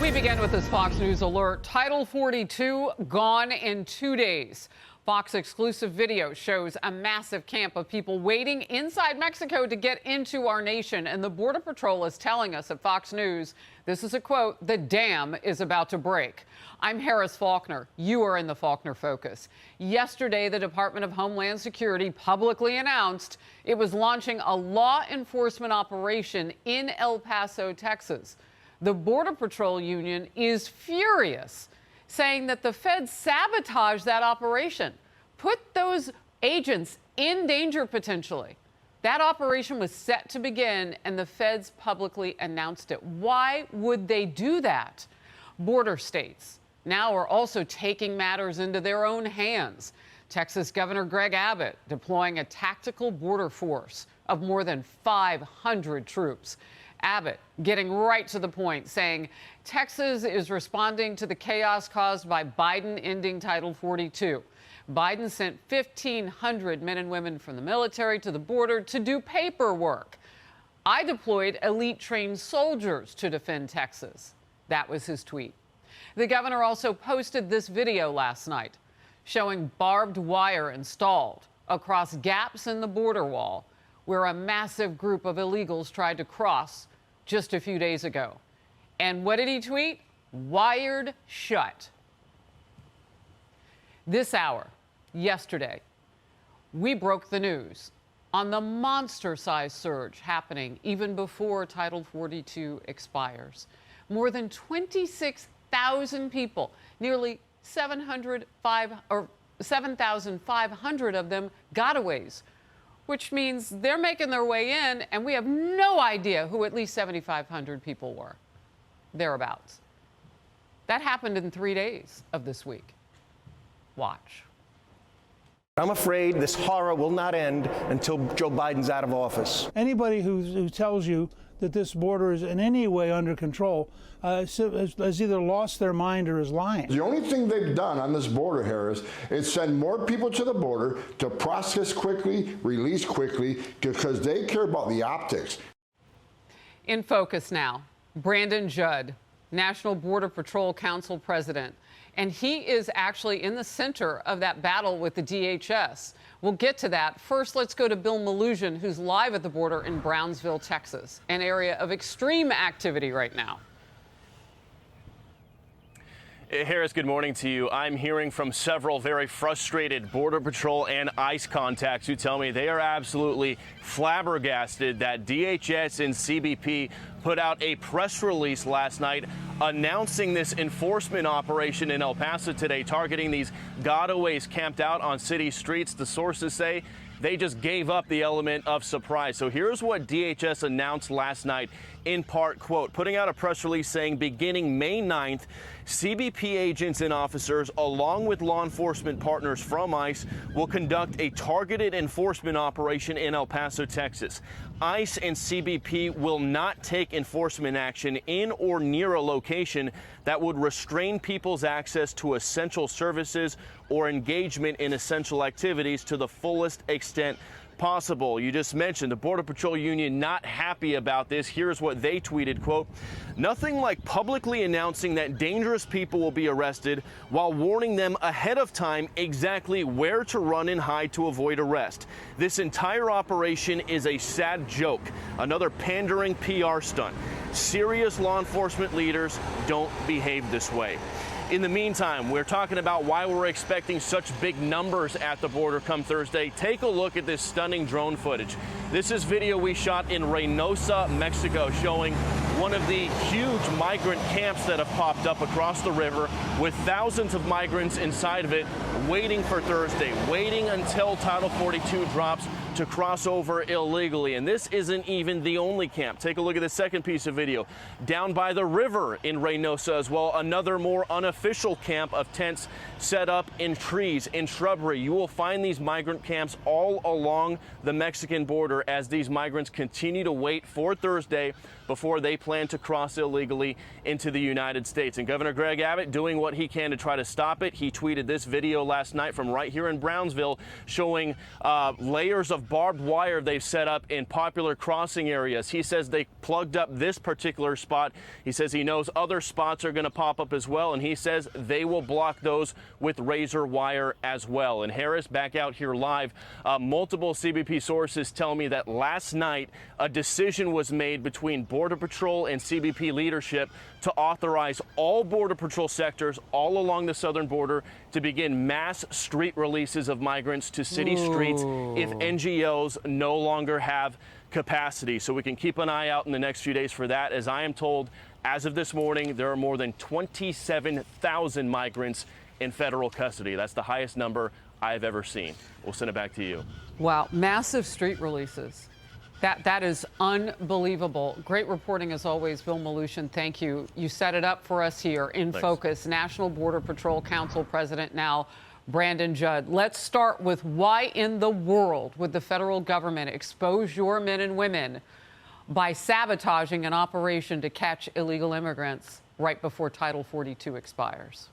We begin with this Fox News alert. Title 42 gone in 2 days. Fox exclusive video shows a massive camp of people waiting inside Mexico to get into our nation. And the Border Patrol is telling us at Fox News, this is a quote, the dam is about to break. I'm Harris Faulkner. You are in the Faulkner Focus. Yesterday, the Department of Homeland Security publicly announced it was launching a law enforcement operation in El Paso, Texas. The Border Patrol Union is furious, saying that the feds sabotaged that operation, put those agents in danger potentially. That operation was set to begin, and the feds publicly announced it. Why would they do that? Border states now are also taking matters into their own hands. Texas Governor Greg Abbott deploying a tactical border force of more than 500 troops. Abbott getting right to the point, saying Texas is responding to the chaos caused by Biden ending Title 42. Biden sent 1,500 men and women from the military to the border to do paperwork. I deployed elite trained soldiers to defend Texas. That was his tweet. The governor also posted this video last night showing barbed wire installed across gaps in the border wall where a massive group of illegals tried to cross just a few days ago. And what did he tweet? Wired shut. This hour, yesterday, we broke the news on the monster-sized surge happening even before Title 42 expires. More than 26,000 people, nearly 7,500 of them gotaways, which means they're making their way in, and we have no idea who at least 7,500 people were, thereabouts. That happened in 3 days of this week. Watch. I'm afraid this horror will not end until Joe Biden's out of office. Anybody who tells you that this border is in any way under control has either lost their mind or is lying. The only thing they've done on this border, Harris, is send more people to the border to process quickly, release quickly, because they care about the optics. In focus now, Brandon Judd, National Border Patrol Council President. And he is actually in the center of that battle with the DHS. We'll get to that. First, let's go to Bill Malusian, who's live at the border in Brownsville, Texas, an area of extreme activity right now. Harris, good morning to you. I'm hearing from several very frustrated Border Patrol and ICE contacts who tell me they are absolutely flabbergasted that DHS and CBP put out a press release last night announcing this enforcement operation in El Paso today, targeting these gotaways camped out on city streets. The sources say they just gave up the element of surprise. So here's what DHS announced last night, in part, quote, putting out a press release saying beginning May 9th, CBP agents and officers, along with law enforcement partners from ICE, will conduct a targeted enforcement operation in El Paso, Texas. ICE and CBP will not take enforcement action in or near a location that would restrain people's access to essential services or engagement in essential activities to the fullest extent possible. You just mentioned the Border Patrol Union not happy about this. Here's what they tweeted, quote, nothing like publicly announcing that dangerous people will be arrested while warning them ahead of time exactly where to run and hide to avoid arrest. This entire operation is a sad joke, another pandering PR stunt. Serious law enforcement leaders don't behave this way. In the meantime, we're talking about why we're expecting such big numbers at the border come Thursday. Take a look at this stunning drone footage. This is video we shot in Reynosa, Mexico, showing one of the huge migrant camps that have popped up across the river with thousands of migrants inside of it waiting for Thursday, waiting until Title 42 drops to cross over illegally. And this isn't even the only camp. Take a look at the second piece of video. Down by the river in Reynosa as well, another more unofficial camp of tents set up in trees, in shrubbery. You will find these migrant camps all along the Mexican border as these migrants continue to wait for Thursday before they plan to cross illegally into the United States. And Governor Greg Abbott doing what he can to try to stop it. He tweeted this video last night from right here in Brownsville showing layers of barbed wire they've set up in popular crossing areas. He says they plugged up this particular spot. He says he knows other spots are going to pop up as well, and he says they will block those with razor wire as well. And Harris, back out here live, multiple CBP sources tell me that last night a decision was made between Border Patrol and CBP leadership to authorize all Border Patrol sectors all along the southern border to begin mass street releases of migrants to city streets if NGOs no longer have capacity. So we can keep an eye out in the next few days for that. As I am told, as of this morning, there are more than 27,000 migrants in federal custody. That's the highest number I've ever seen. We'll send it back to you. Wow, massive street releases. That is unbelievable. Great reporting as always, Bill Malushin. Thank you. You set it up for us here in Focus. National Border Patrol Council President now, Brandon Judd. Let's start with why in the world would the federal government expose your men and women by sabotaging an operation to catch illegal immigrants right before Title 42 expires?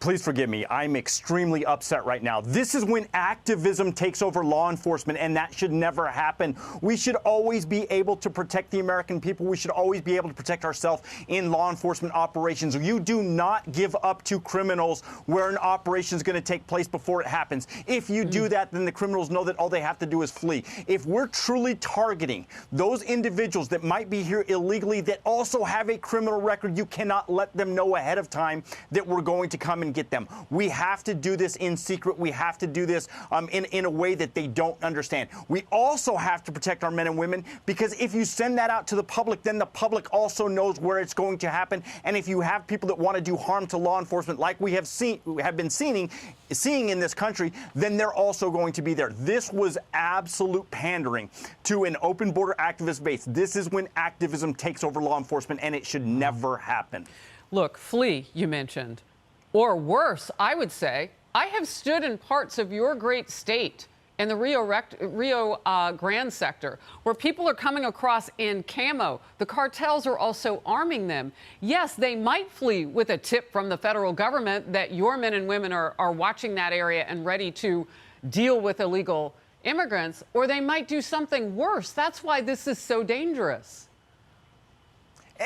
Please forgive me. I'm extremely upset right now. This is when activism takes over law enforcement, and that should never happen. We should always be able to protect the American people. We should always be able to protect ourselves in law enforcement operations. You do not give up to criminals where an operation is going to take place before it happens. If you do that, then the criminals know that all they have to do is flee. If we're truly targeting those individuals that might be here illegally that also have a criminal record, you cannot let them know ahead of time that we're going to come and get them. We have to do this in secret. We have to do this in a way that they don't understand. We also have to protect our men and women, because if you send that out to the public, then the public also knows where it's going to happen. And if you have people that want to do harm to law enforcement, like we have been seeing in this country, then they're also going to be there. This was absolute pandering to an open border activist base. This is when activism takes over law enforcement, and it should never happen. Look, flee, you mentioned. Or worse, I would say, I have stood in parts of your great state in the Rio Grande sector where people are coming across in camo. The cartels are also arming them. Yes, they might flee with a tip from the federal government that your men and women are watching that area and ready to deal with illegal immigrants, or they might do something worse. That's why this is so dangerous.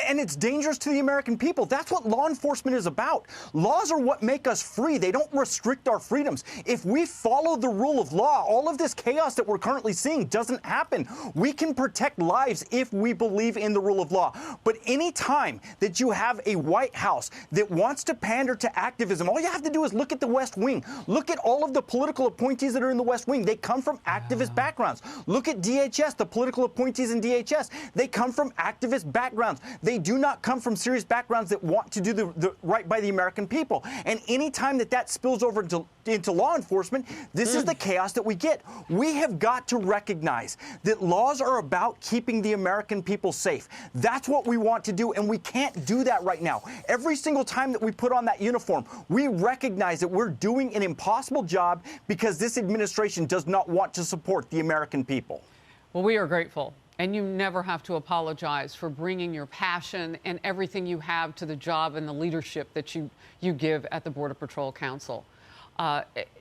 And it's dangerous to the American people. That's what law enforcement is about. Laws are what make us free. They don't restrict our freedoms. If we follow the rule of law, all of this chaos that we're currently seeing doesn't happen. We can protect lives if we believe in the rule of law. But any time that you have a White House that wants to pander to activism, all you have to do is look at the West Wing. Look at all of the political appointees that are in the West Wing. They come from activist backgrounds. Look at DHS, the political appointees in DHS. They come from activist backgrounds. They do not come from serious backgrounds that want to do the right by the American people. And any time that spills over into law enforcement, this is the chaos that we get. We have got to recognize that laws are about keeping the American people safe. That's what we want to do, and we can't do that right now. Every single time that we put on that uniform, we recognize that we're doing an impossible job because this administration does not want to support the American people. Well, we are grateful. And you never have to apologize for bringing your passion and everything you have to the job and the leadership that you give at the Border Patrol Council.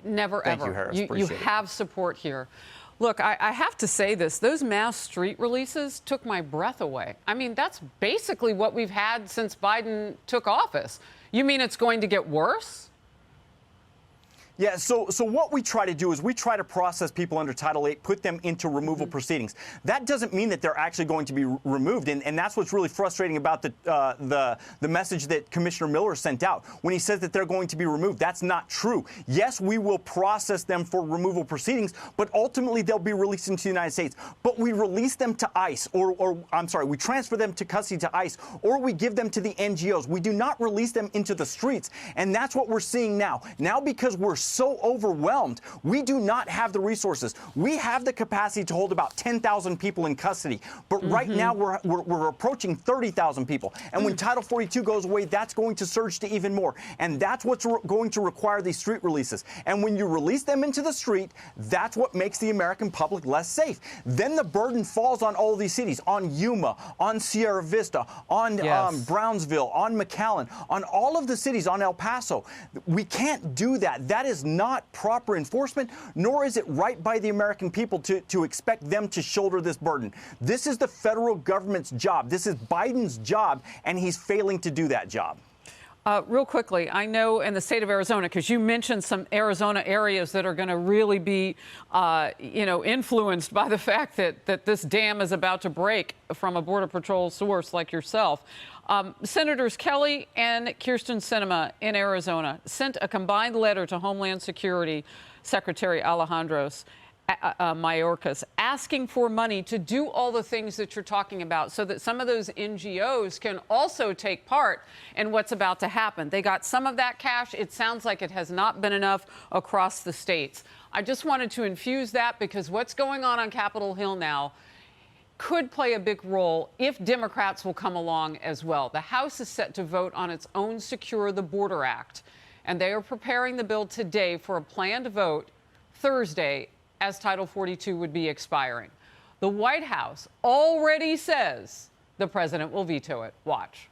Never, Thank ever. you, Harris. You have support here. Look, I have to say this. Those mass street releases took my breath away. I mean, that's basically what we've had since Biden took office. You mean it's going to get worse? Yeah, so what we try to do is we try to process people under Title VIII, put them into removal proceedings. That doesn't mean that they're actually going to be removed, and that's what's really frustrating about the message that Commissioner Miller sent out when he says that they're going to be removed. That's not true. Yes, we will process them for removal proceedings, but ultimately they'll be released into the United States. But we release them to ICE, we transfer them to custody to ICE, or we give them to the NGOs. We do not release them into the streets, and that's what we're seeing now. Now, because we're so overwhelmed, we do not have the resources. We have the capacity to hold about 10,000 people in custody, but right now we're approaching 30,000 people. And when Title 42 goes away, that's going to surge to even more. And that's what's going to require these street releases. And when you release them into the street, that's what makes the American public less safe. Then the burden falls on all of these cities, on Yuma, on Sierra Vista, on Brownsville, on McAllen, on all of the cities, on El Paso. We can't do that. That is is not proper enforcement, nor is it right by the American people to expect them to shoulder this burden. This is the federal government's job. This is Biden's job, and he's failing to do that job. Real quickly, I know in the state of Arizona, because you mentioned some Arizona areas that are going to really be, influenced by the fact that this dam is about to break from a Border Patrol source like yourself. Senators Kelly and Kirsten Sinema in Arizona sent a combined letter to Homeland Security Secretary Alejandros Mayorkas, asking for money to do all the things that you're talking about so that some of those NGOs can also take part in what's about to happen. They got some of that cash. It sounds like it has not been enough across the states. I just wanted to infuse that because what's going on Capitol Hill now could play a big role if Democrats will come along as well. The House is set to vote on its own Secure the Border Act, and they are preparing the bill today for a planned vote Thursday as Title 42 would be expiring. The White House already says the president will veto it. Watch.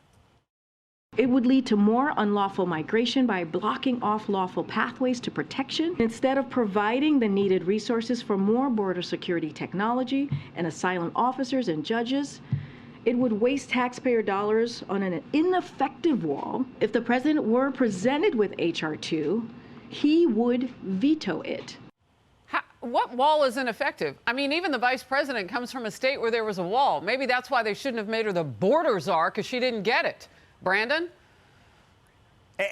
It would lead to more unlawful migration by blocking off lawful pathways to protection instead of providing the needed resources for more border security technology and asylum officers and judges. It would waste taxpayer dollars on an ineffective wall. If the president were presented with H.R. 2, he would veto it. What wall is ineffective? I mean, even the vice president comes from a state where there was a wall. Maybe that's why they shouldn't have made her the border czar, because she didn't get it. Brandon?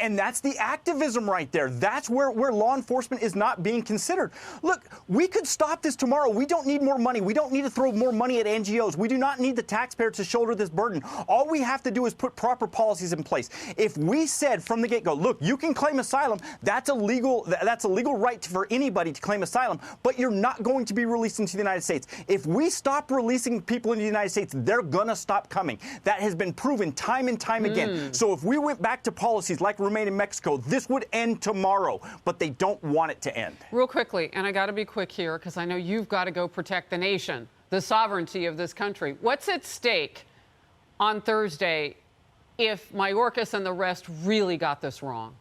And that's the activism right there. That's where law enforcement is not being considered. Look, we could stop this tomorrow. We don't need more money. We don't need to throw more money at NGOs. We do not need the taxpayer to shoulder this burden. All we have to do is put proper policies in place. If we said from the get-go, look, you can claim asylum, that's a legal right for anybody to claim asylum, but you're not going to be released into the United States. If we stop releasing people into the United States, they're gonna stop coming. That has been proven time and time again. So if we went back to policies like remain in Mexico, this would end tomorrow, but they don't want it to end. Real quickly, and I got to be quick here because I know you've got to go protect the nation, the sovereignty of this country. What's at stake on Thursday if Mayorkas and the rest really got this wrong?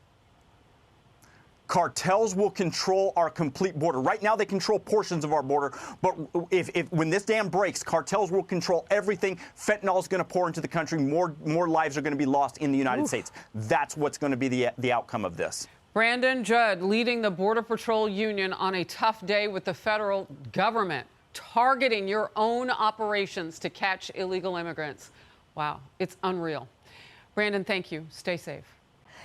Cartels will control our complete border. Right now, they control portions of our border, but when this dam breaks, cartels will control everything. Fentanyl is going to pour into the country. More lives are going to be lost in the United States. That's what's going to be the outcome of this. Brandon, Judd leading the Border Patrol Union on a tough day with the federal government targeting your own operations to catch illegal immigrants. Wow, it's unreal. Brandon, thank you. Stay safe.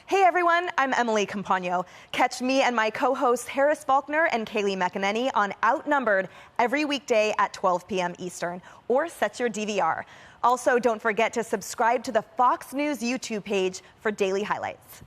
Hey everyone, I'm Emily Campagno. Catch me and my co-hosts Harris Faulkner and Kaylee McEnany on Outnumbered every weekday at 12 p.m. Eastern, or set your DVR. Also, don't forget to subscribe to the Fox News YouTube page for daily highlights.